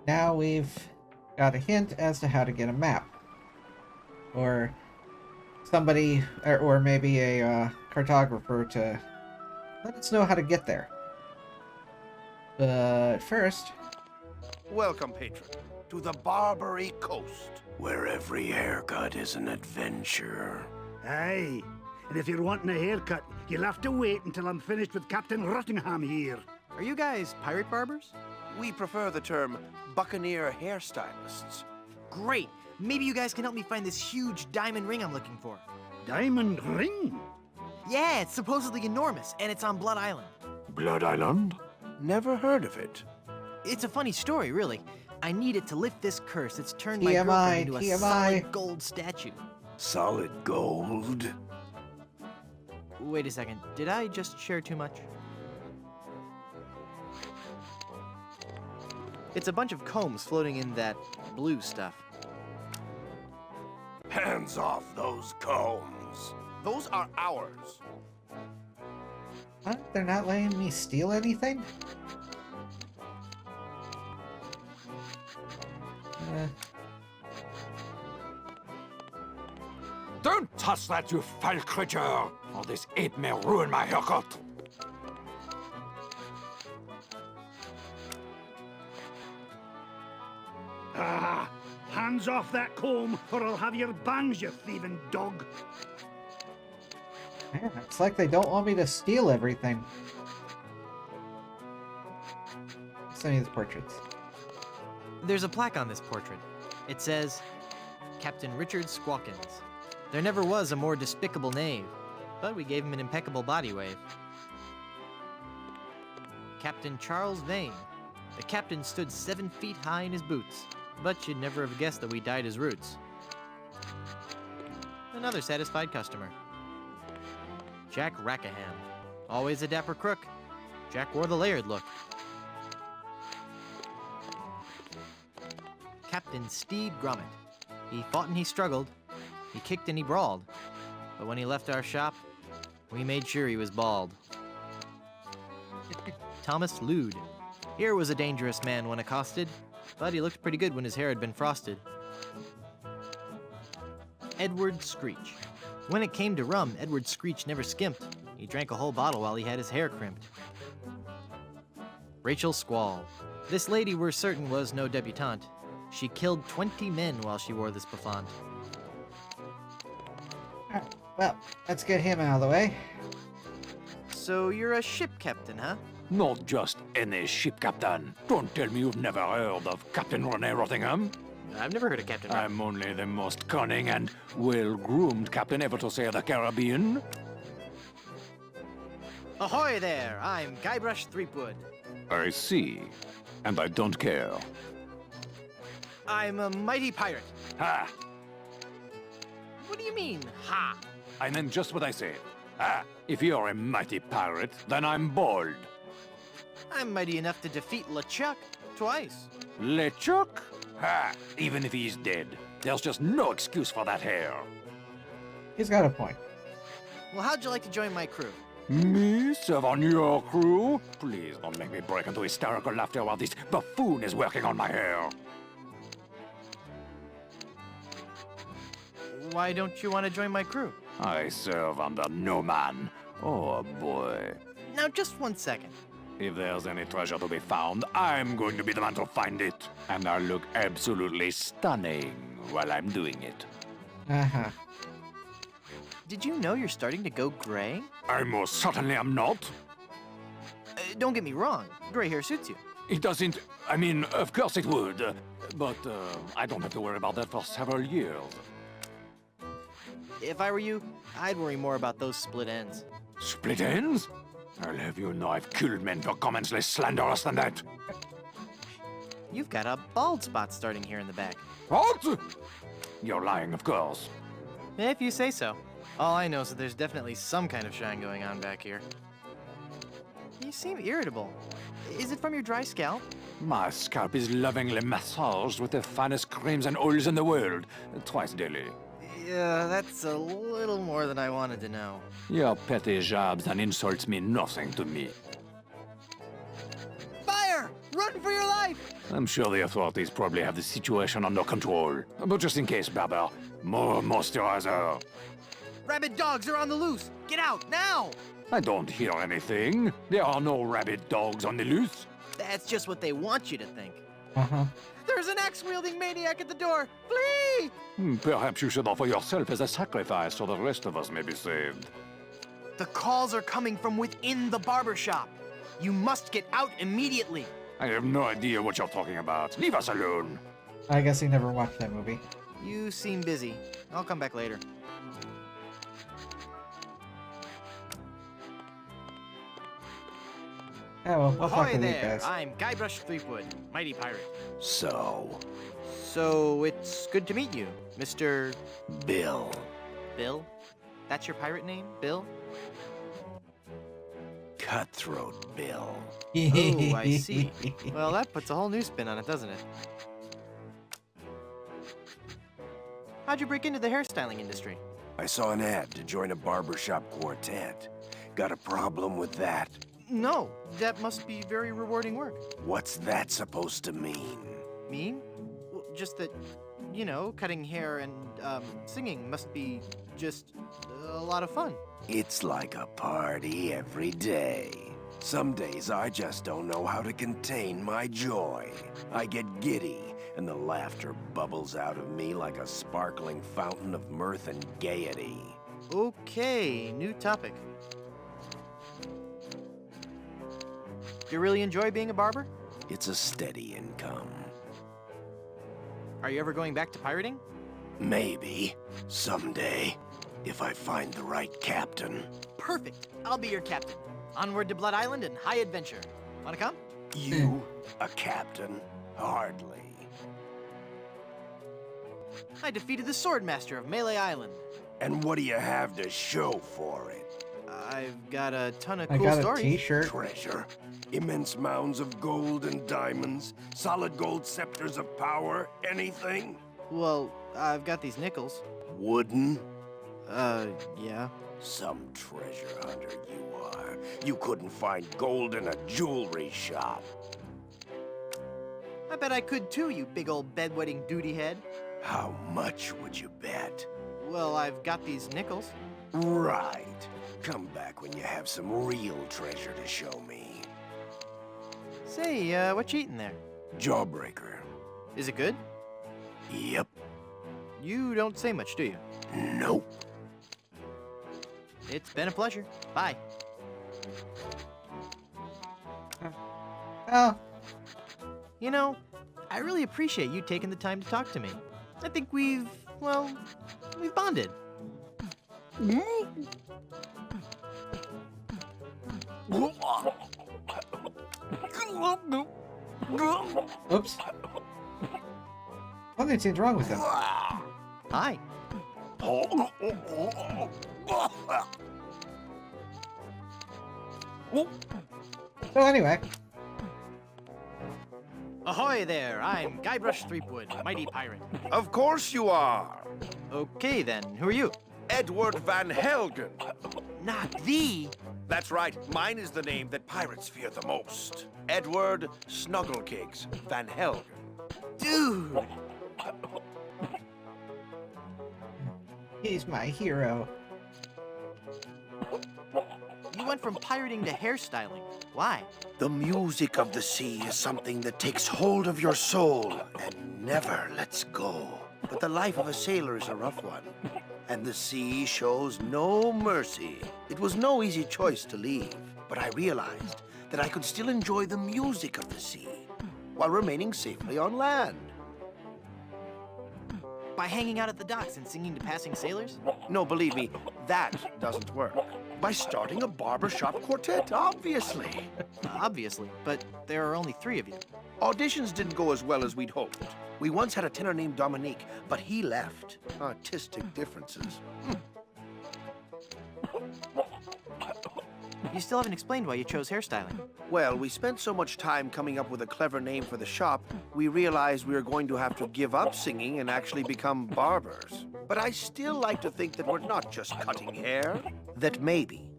Now we've got a hint as to how to get a map. Or somebody, or maybe a cartographer to let us know how to get there. But first... Welcome, patron, to the Barbary Coast, where every haircut is an adventure. Aye, and if you're wanting a haircut, you'll have to wait until I'm finished with Captain Rottingham here. Are you guys pirate barbers? We prefer the term buccaneer hairstylists. Great! Maybe you guys can help me find this huge diamond ring I'm looking for. Diamond ring? Yeah, it's supposedly enormous, and it's on Blood Island. Blood Island? Never heard of it. It's a funny story, really. I need it to lift this curse that's turned my TMI, girlfriend into a solid gold statue. Solid gold? Wait a second, did I just share too much? It's a bunch of combs floating in that blue stuff. Hands off those combs. Those are ours. What? They're not letting me steal anything? Don't touch that, you foul creature, or this ape may ruin my haircut. Ah, hands off that comb, or I'll have your bangs, you thieving dog. Man, it's like they don't want me to steal everything. Send me these portraits. There's a plaque on this portrait. It says, Captain Richard Squawkins. There never was a more despicable knave, but we gave him an impeccable body wave. Captain Charles Vane. The captain stood 7 feet high in his boots, but you'd never have guessed that we dyed his roots. Another satisfied customer. Jack Rackham. Always a dapper crook. Jack wore the layered look. Captain Stede Grommet. He fought and he struggled. He kicked and he brawled. But when he left our shop, we made sure he was bald. Thomas Lude. Here was a dangerous man when accosted, but he looked pretty good when his hair had been frosted. Edward Screech. When it came to rum, Edward Screech never skimped. He drank a whole bottle while he had his hair crimped. Rachel Squall. This lady we're certain was no debutante. She killed 20 men while she wore this bouffant. Alright, well, let's get him out of the way. So you're a ship captain, huh? Not just any ship captain. Don't tell me you've never heard of Captain Rene Rottingham. I've never heard of Captain Rottingham. I'm only the most cunning and well-groomed captain ever to sail the Caribbean. Ahoy there! I'm Guybrush Threepwood. I see. And I don't care. I'm a mighty pirate. Ha! What do you mean, ha? I meant just what I said. Ha! If you're a mighty pirate, then I'm bold. I'm mighty enough to defeat LeChuck twice. LeChuck? Ha! Even if he's dead, there's just no excuse for that hair. He's got a point. Well, how'd you like to join my crew? Me serve on your crew? Please don't make me break into hysterical laughter while this buffoon is working on my hair. Why don't you want to join my crew? I serve under no man. Oh boy. Now, just 1 second. If there's any treasure to be found, I'm going to be the man to find it. And I'll look absolutely stunning while I'm doing it. Uh-huh. Did you know you're starting to go gray? I most certainly am not. Don't get me wrong. Gray hair suits you. It doesn't... I mean, of course it would. But I don't have to worry about that for several years. If I were you, I'd worry more about those split ends. Split ends? I'll have you know I've killed men for comments less slanderous than that. You've got a bald spot starting here in the back. What? You're lying, of course. If you say so. All I know is that there's definitely some kind of shine going on back here. You seem irritable. Is it from your dry scalp? My scalp is lovingly massaged with the finest creams and oils in the world, twice daily. Yeah, that's a little more than I wanted to know. Your petty jabs and insults mean nothing to me. Fire! Run for your life! I'm sure the authorities probably have the situation under control. But just in case, Barber, more moisturizer. Rabid dogs are on the loose! Get out, now! I don't hear anything. There are no rabid dogs on the loose. That's just what they want you to think. Uh-huh. There's an axe-wielding maniac at the door! Flee! Perhaps you should offer yourself as a sacrifice so the rest of us may be saved. The calls are coming from within the barber shop. You must get out immediately. I have no idea what you're talking about. Leave us alone. I guess he never watched that movie. You seem busy. I'll come back later. Yeah, well, we'll talk Ahoy to these there! guys. I'm Guybrush Threepwood, mighty pirate. So, So it's good to meet you, Mr. Bill. Bill? That's your pirate name, Bill? Cutthroat Bill. Oh, I see. Well, that puts a whole new spin on it, doesn't it? How'd you break into the hairstyling industry? I saw an ad to join a barbershop quartet. Got a problem with that? No, that must be very rewarding work. What's that supposed to mean? Mean? Well, just that, you know, cutting hair and singing must be just a lot of fun. It's like a party every day. Some days I just don't know how to contain my joy. I get giddy, and the laughter bubbles out of me like a sparkling fountain of mirth and gaiety. Okay, new topic. Do you really enjoy being a barber? It's a steady income. Are you ever going back to pirating? Maybe. Someday. If I find the right captain. Perfect. I'll be your captain. Onward to Blood Island and high adventure. Wanna come? You, a captain? Hardly. I defeated the Swordmaster of Melee Island. And what do you have to show for it? I've got a ton of I cool got a stories. t-shirt. Treasure? Immense mounds of gold and diamonds? Solid gold scepters of power? Anything? Well, I've got these nickels. Wooden? Yeah. Some treasure hunter you are. You couldn't find gold in a jewelry shop. I bet I could too, you big old bedwetting duty head. How much would you bet? Well, I've got these nickels. Right. Come back when you have some real treasure to show me. Say, what you eating there? Jawbreaker. Is it good? Yep. You don't say much, do you? Nope. It's been a pleasure. Bye. Oh, You know, I really appreciate you taking the time to talk to me. I think we've bonded. oops. Something seems wrong with him. Hi. So anyway, Ahoy there, I'm Guybrush Threepwood, mighty pirate. Of course you are. Okay then, who are you? Edward Van Helgen. Not the... That's right. Mine is the name that pirates fear the most. Edward Snugglecakes Van Helgen. Dude! he's my hero. You went from pirating to hairstyling. Why? The music of the sea is something that takes hold of your soul and never lets go. But the life of a sailor is a rough one, and the sea shows no mercy. It was no easy choice to leave, but I realized that I could still enjoy the music of the sea while remaining safely on land. By hanging out at the docks and singing to passing sailors? No, believe me, that doesn't work. By starting a barbershop quartet, obviously. Obviously, but there are only 3 of you. Auditions didn't go as well as we'd hoped. We once had a tenor named Dominique, but he left. Artistic differences. You still haven't explained why you chose hairstyling. Well, we spent so much time coming up with a clever name for the shop, we realized we were going to have to give up singing and actually become barbers. But I still like to think that we're not just cutting hair. That maybe,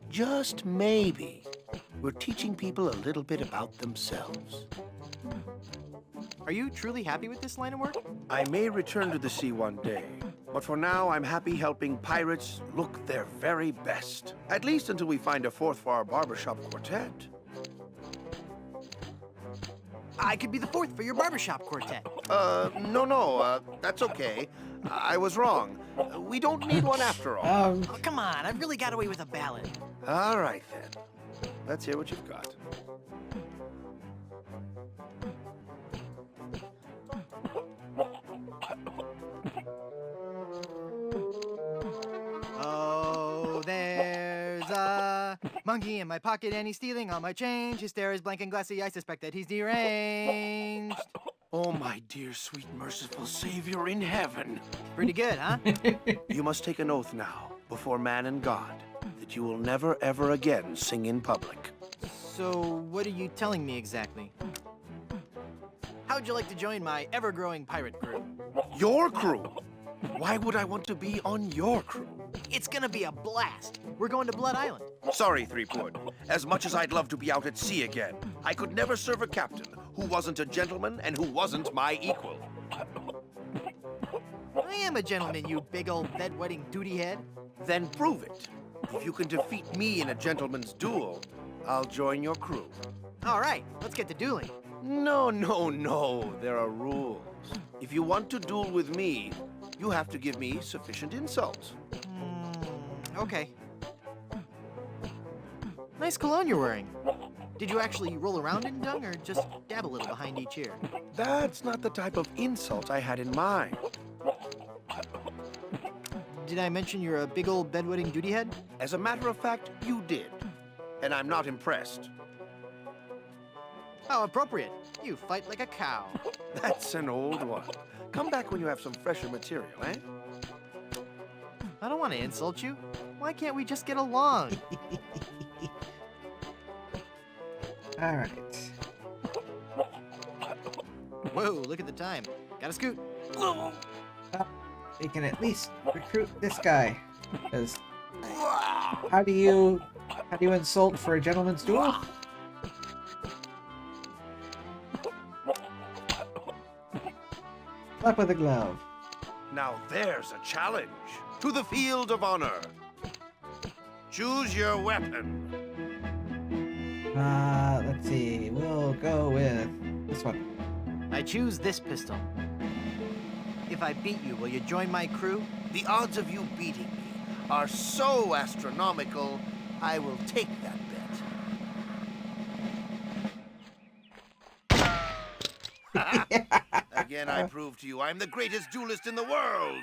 just maybe, we're teaching people a little bit about themselves. Are you truly happy with this line of work? I may return to the sea one day, but for now I'm happy helping pirates look their very best. At least until we find a fourth for our barbershop quartet. I could be the fourth for your barbershop quartet. No, that's okay. I was wrong. We don't need one after all. Oh, come on, I've really got away with a ballad. All right, then. Let's hear what you've got. Oh, there's a monkey in my pocket and he's stealing all my change. His stare is blank and glassy, I suspect that he's deranged. Oh, my dear, sweet, merciful Savior in heaven. Pretty good, huh? You must take an oath now, before man and God, that you will never, ever again sing in public. So, what are you telling me exactly? How'd you like to join my ever-growing pirate crew? Your crew? Why would I want to be on your crew? It's gonna be a blast. We're going to Blood Island. Sorry, Threepwood. As much as I'd love to be out at sea again, I could never serve a captain who wasn't a gentleman and who wasn't my equal. I am a gentleman, you big old bedwetting duty head. Then prove it. If you can defeat me in a gentleman's duel, I'll join your crew. All right, let's get to dueling. No. There are rules. If you want to duel with me, you have to give me sufficient insults. Okay. Nice cologne you're wearing. Did you actually roll around in dung or just dab a little behind each ear? That's not the type of insult I had in mind. Did I mention you're a big old bedwetting duty head? As a matter of fact, you did. And I'm not impressed. How appropriate. You fight like a cow. That's an old one. Come back when you have some fresher material, eh? I don't want to insult you. Why can't we just get along? All right. Whoa, look at the time. Gotta scoot. We can at least recruit this guy. 'Cause how do you insult for a gentleman's duel? Slap with a glove. Now there's a challenge. To the field of honor. Choose your weapon. Let's see. We'll go with this one. I choose this pistol. If I beat you, will you join my crew? The odds of you beating me are so astronomical, I will take that bet. Again, I prove to you I'm the greatest duelist in the world.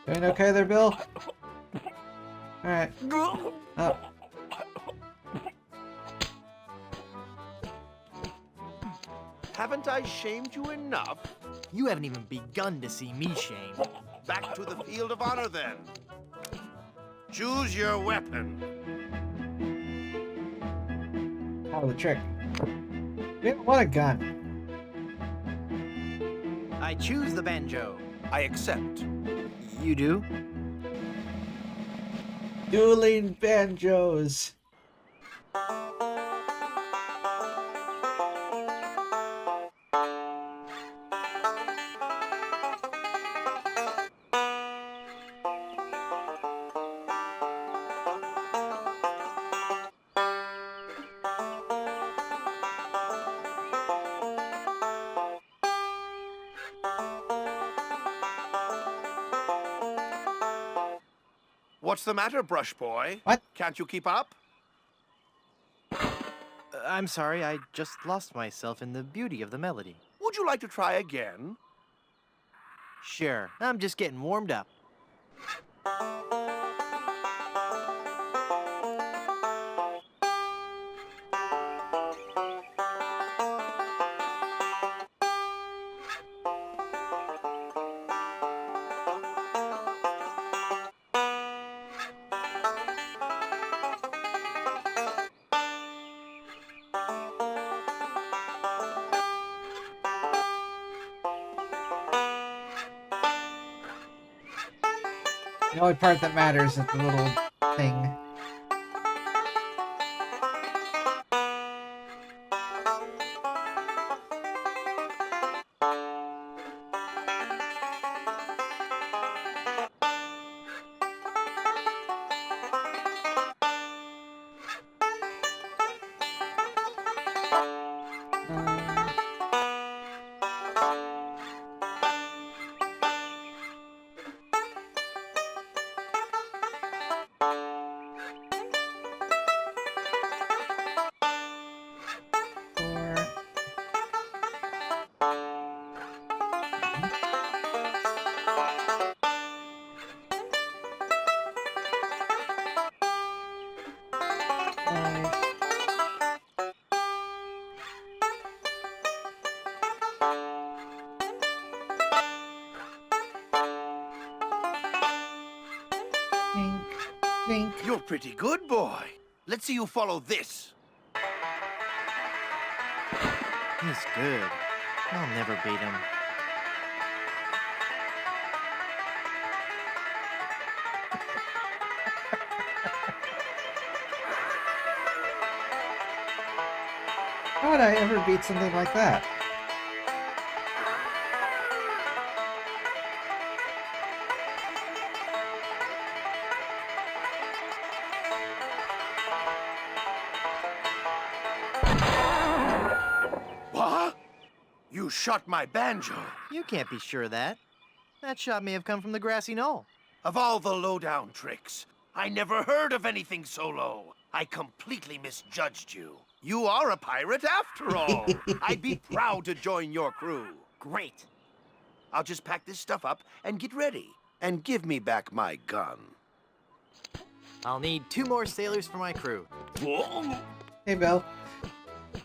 Doing okay there, Bill? Alright. Up. Haven't I shamed you enough? You haven't even begun to see me shamed. Back to the field of honor, then. Choose your weapon. Out of the trick. We don't want a gun. I choose the banjo. I accept. You do? Dueling banjos. What's the matter, Brush Boy? What? Can't you keep up? I'm sorry, I just lost myself in the beauty of the melody. Would you like to try again? Sure, I'm just getting warmed up. The only part that matters is the little thing. You're pretty good, boy. Let's see you follow this. He's good. I'll never beat him. How would I ever beat something like that? What? You shot my banjo. You can't be sure of that. That shot may have come from the grassy knoll. Of all the lowdown tricks, I never heard of anything so low. I completely misjudged you. You are a pirate after all. I'd be proud to join your crew. Great. I'll just pack this stuff up and get ready. And give me back my gun. I'll need 2 more sailors for my crew. Hey, Bill.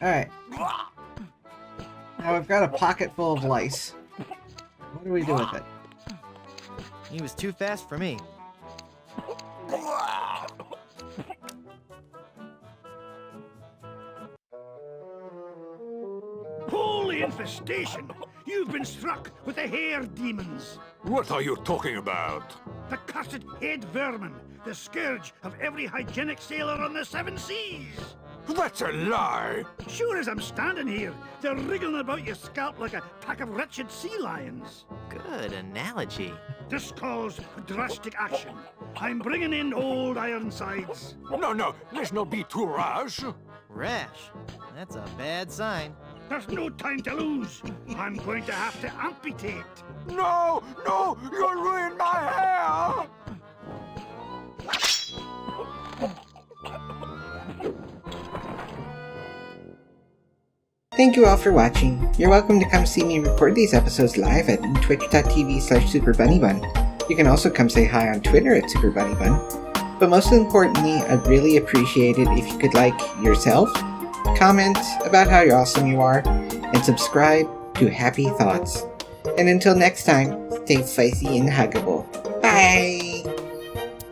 Alright. Now we've got a pocket full of lice. What do we do with it? He was too fast for me. Holy infestation! You've been struck with the hair demons. What are you talking about? The cursed head vermin, the scourge of every hygienic sailor on the 7 seas. That's a lie! Sure as I'm standing here, they're wriggling about your scalp like a pack of wretched sea lions. Good analogy. This calls for drastic action. I'm bringing in old Ironsides. No, let's not be too rash. Rash. That's a bad sign. There's no time to lose. I'm going to have to amputate. No, you'll ruin my hair! Thank you all for watching. You're welcome to come see me record these episodes live at twitch.tv/SuperBunnyBun. You can also come say hi on Twitter at SuperBunnyBun. But most importantly, I'd really appreciate it if you could like yourself, comment about how awesome you are, and subscribe to Happy Thoughts. And until next time, stay spicy and huggable. Bye!